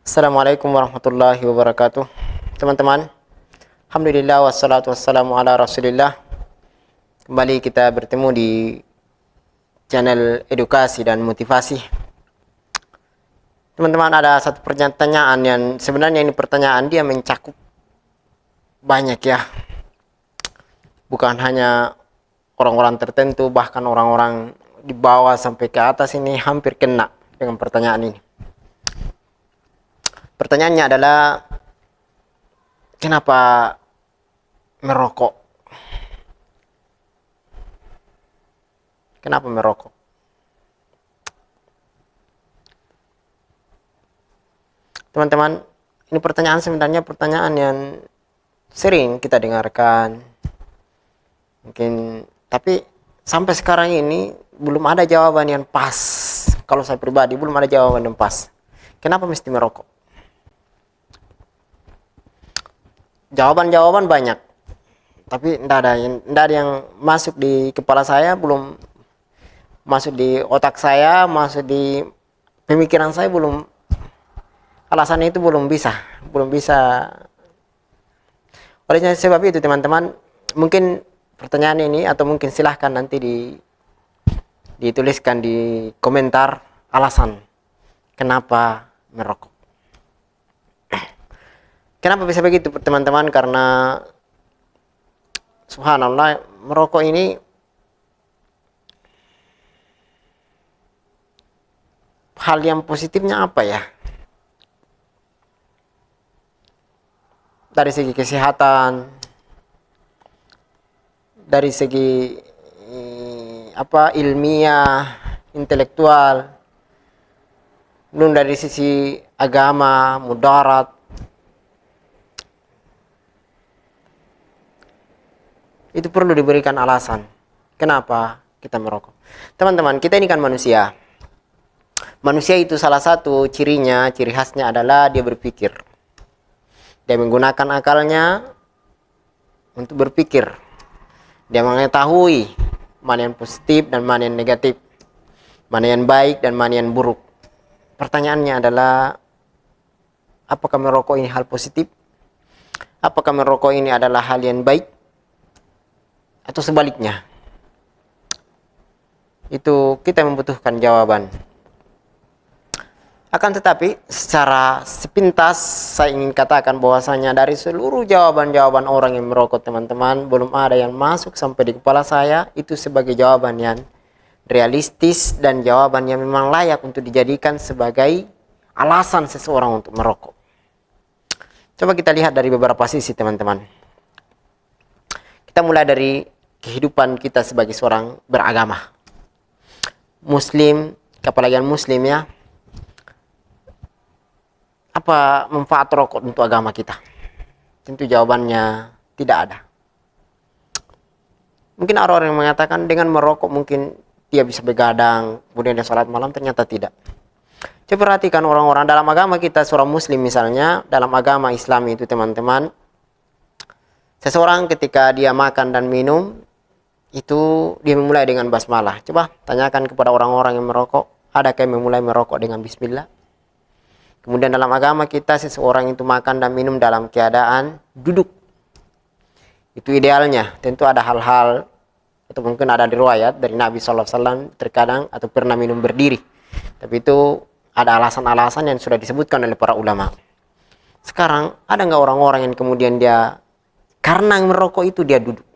Assalamualaikum warahmatullahi wabarakatuh. Teman-teman, alhamdulillah wassalatu wassalamu ala rasulillah. Kembali kita bertemu di channel edukasi dan motivasi. Teman-teman, ada satu pertanyaan yang sebenarnya ini pertanyaan dia mencakup banyak ya. Bukan hanya orang-orang tertentu, bahkan orang-orang di bawah sampai ke atas ini hampir kena dengan pertanyaan ini. Pertanyaannya adalah, kenapa merokok? Kenapa merokok? Teman-teman, ini pertanyaan sebenarnya pertanyaan yang sering kita dengarkan. Mungkin, tapi sampai sekarang ini belum ada jawaban yang pas. Kalau saya pribadi belum ada jawaban yang pas. Kenapa mesti merokok? Jawaban-jawaban banyak, tapi tidak ada yang masuk di kepala saya, belum masuk di otak saya, masuk di pemikiran saya, belum. Alasannya itu belum bisa. Oleh sebab itu teman-teman, mungkin pertanyaan ini atau mungkin silahkan nanti dituliskan di komentar alasan kenapa merokok. Kenapa bisa begitu teman-teman? Karena subhanallah, merokok ini hal yang positifnya apa ya? Dari segi kesehatan, dari segi ilmiah, intelektual, belum dari sisi agama, mudarat. Itu perlu diberikan alasan kenapa kita merokok. Teman-teman, kita ini kan manusia. Manusia itu salah satu ciri khasnya adalah dia berpikir. Dia menggunakan akalnya untuk berpikir. Dia mengetahui mana yang positif dan mana yang negatif, mana yang baik dan mana yang buruk. Pertanyaannya adalah, apakah merokok ini hal positif? Apakah merokok ini adalah hal yang baik? Atau sebaliknya? Itu kita membutuhkan jawaban. Akan tetapi secara sepintas saya ingin katakan bahwasanya dari seluruh jawaban-jawaban orang yang merokok teman-teman, belum ada yang masuk sampai di kepala saya itu sebagai jawaban yang realistis dan jawaban yang memang layak untuk dijadikan sebagai alasan seseorang untuk merokok. Coba kita lihat dari beberapa sisi teman-teman. Kita mulai dari kehidupan kita sebagai seorang beragama muslim, apalagi muslim ya. Apa manfaat rokok untuk agama kita? Tentu jawabannya tidak ada. Mungkin ada orang yang mengatakan dengan merokok mungkin dia bisa begadang, kemudian dia sholat malam, ternyata tidak. Coba perhatikan orang-orang dalam agama kita, seorang muslim misalnya, dalam agama Islam itu teman-teman, seseorang ketika dia makan dan minum, itu dia memulai dengan basmalah. Coba tanyakan kepada orang-orang yang merokok, adakah yang memulai merokok dengan bismillah? Kemudian dalam agama kita, seseorang itu makan dan minum dalam keadaan duduk. Itu idealnya. Tentu ada hal-hal, atau mungkin ada riwayat dari Nabi SAW terkadang atau pernah minum berdiri. Tapi itu ada alasan-alasan yang sudah disebutkan oleh para ulama. Sekarang ada nggak orang-orang yang kemudian dia karena merokok itu dia duduk?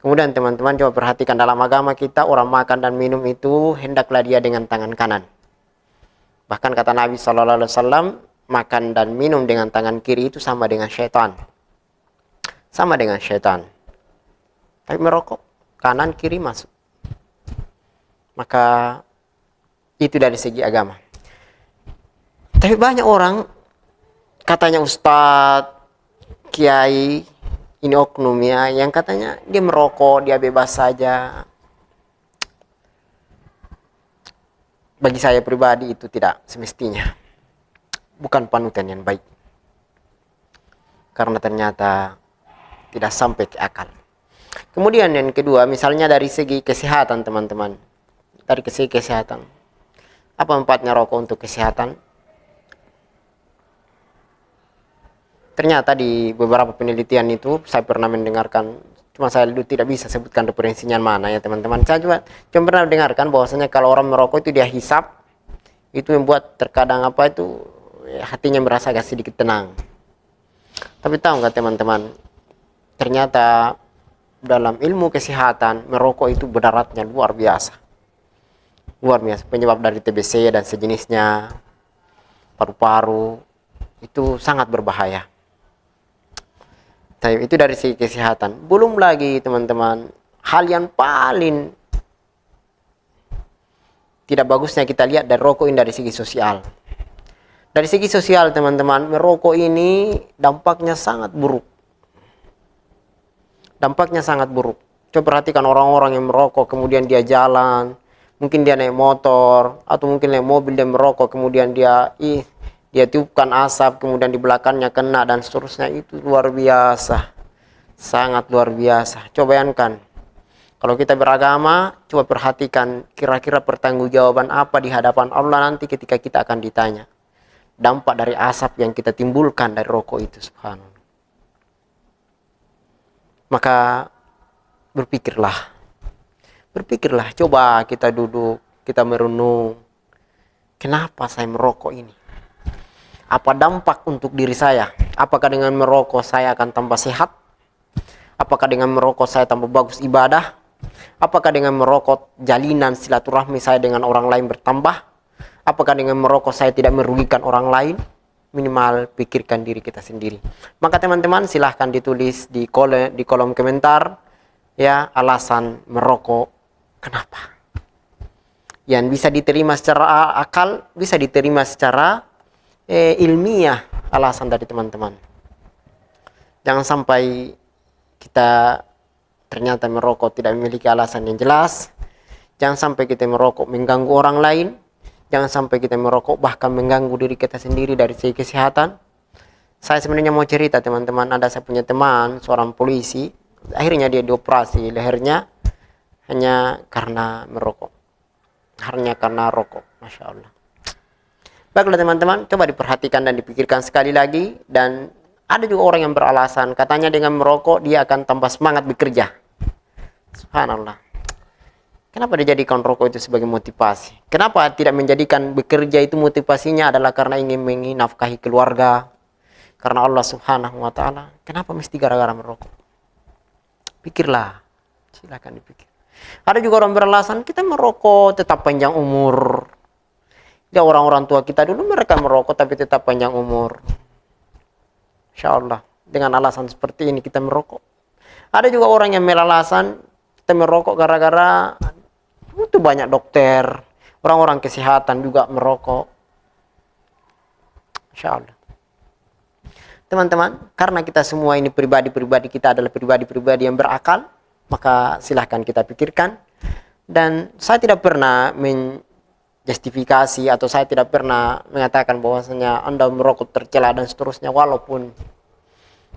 Kemudian teman-teman coba perhatikan dalam agama kita, orang makan dan minum itu hendaklah dia dengan tangan kanan. Bahkan kata Nabi SAW, makan dan minum dengan tangan kiri itu sama dengan syaitan. Sama dengan syaitan. Tapi merokok, kanan kiri masuk. Maka itu dari segi agama. Tapi banyak orang, katanya ustadz, kiai, ini oknum ya, yang katanya dia merokok, dia bebas saja. Bagi saya pribadi itu tidak semestinya. Bukan panutan yang baik. Karena ternyata tidak sampai ke akal. Kemudian yang kedua, misalnya dari segi kesehatan teman-teman. Dari segi kesehatan. Apa manfaatnya rokok untuk kesehatan? ternyata di beberapa penelitian itu saya pernah mendengarkan, cuma saya tidak bisa sebutkan referensinya mana ya teman-teman. Saya cuma pernah dengarkan bahwasanya kalau orang merokok itu dia hisap, itu membuat terkadang hatinya merasa agak sedikit tenang. Tapi tahu nggak teman-teman, ternyata dalam ilmu kesehatan merokok itu mudaratnya luar biasa. Luar biasa, penyebab dari TBC dan sejenisnya, paru-paru, itu sangat berbahaya. Tapi itu dari segi kesehatan. Belum lagi teman-teman, hal yang paling tidak bagusnya kita lihat dari rokok ini dari segi sosial. Dari segi sosial teman-teman, merokok ini dampaknya sangat buruk. Dampaknya sangat buruk. Coba perhatikan orang-orang yang merokok kemudian dia jalan, mungkin dia naik motor atau mungkin naik mobil dan merokok, kemudian dia tiupkan asap, kemudian di belakangnya kena dan seterusnya. Itu luar biasa, sangat luar biasa. Coba bayangkan, kalau kita beragama, coba perhatikan kira-kira pertanggungjawaban apa di hadapan Allah nanti ketika kita akan ditanya dampak dari asap yang kita timbulkan dari rokok itu, subhanallah. Maka berpikirlah, coba kita duduk, kita merenung, kenapa saya merokok ini? Apa dampak untuk diri saya? Apakah dengan merokok saya akan tambah sehat? Apakah dengan merokok saya tambah bagus ibadah? Apakah dengan merokok jalinan silaturahmi saya dengan orang lain bertambah? Apakah dengan merokok saya tidak merugikan orang lain? Minimal pikirkan diri kita sendiri. Maka teman-teman silahkan ditulis di kolom komentar ya alasan merokok kenapa. Yang bisa diterima secara akal, bisa diterima secara ilmiah alasan dari teman-teman. Jangan sampai kita ternyata merokok tidak memiliki alasan yang jelas. Jangan sampai kita merokok mengganggu orang lain. Jangan sampai kita merokok bahkan mengganggu diri kita sendiri dari segi kesehatan. Saya sebenarnya mau cerita teman-teman, saya punya teman seorang polisi, akhirnya dia dioperasi lehernya hanya karena merokok. Hanya karena rokok, Masya Allah. Baiklah teman-teman, coba diperhatikan dan dipikirkan sekali lagi. Dan ada juga orang yang beralasan, katanya dengan merokok dia akan tambah semangat bekerja. Subhanallah. Kenapa dijadikan rokok itu sebagai motivasi? Kenapa tidak menjadikan bekerja itu motivasinya adalah karena ingin menafkahi keluarga? Karena Allah subhanahu wa ta'ala. Kenapa mesti gara-gara merokok? Pikirlah. Silakan dipikir. Ada juga orang beralasan, kita merokok tetap panjang umur. Ya orang-orang tua kita dulu mereka merokok tapi tetap panjang umur. Insya Allah. Dengan alasan seperti ini kita merokok. Ada juga orang yang beralasan kita merokok gara-gara itu banyak dokter, orang-orang kesehatan juga merokok. Insya Allah. Teman-teman, karena kita semua ini pribadi-pribadi kita adalah pribadi-pribadi yang berakal, maka silahkan kita pikirkan. Dan saya tidak pernah justifikasi atau saya tidak pernah mengatakan bahwasanya Anda merokok tercela dan seterusnya, walaupun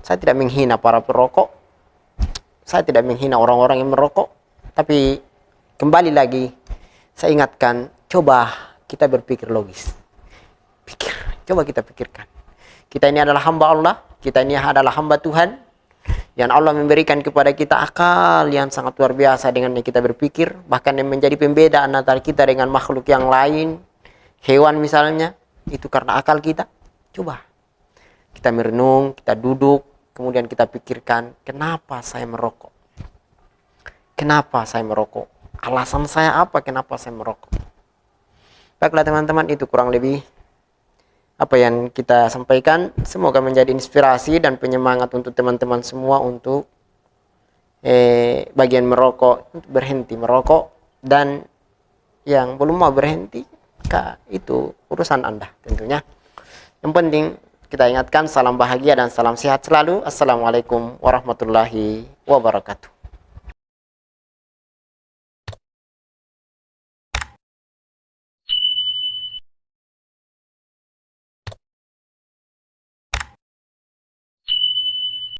saya tidak menghina para perokok, saya tidak menghina orang-orang yang merokok, tapi kembali lagi saya ingatkan, coba kita berpikir logis. Coba kita pikirkan, kita ini adalah hamba Allah, kita ini adalah hamba Tuhan yang Allah memberikan kepada kita akal yang sangat luar biasa dengan kita berpikir, bahkan yang menjadi pembeda antara kita dengan makhluk yang lain, hewan misalnya, itu karena akal kita. Coba kita merenung, kita duduk, kemudian kita pikirkan, kenapa saya merokok? Kenapa saya merokok? Alasan saya apa kenapa saya merokok? Baiklah teman-teman, itu kurang lebih apa yang kita sampaikan. Semoga menjadi inspirasi dan penyemangat untuk teman-teman semua untuk bagian merokok, untuk berhenti merokok. Dan yang belum mau berhenti, itu urusan Anda tentunya. Yang penting kita ingatkan, salam bahagia dan salam sehat selalu. Assalamualaikum warahmatullahi wabarakatuh.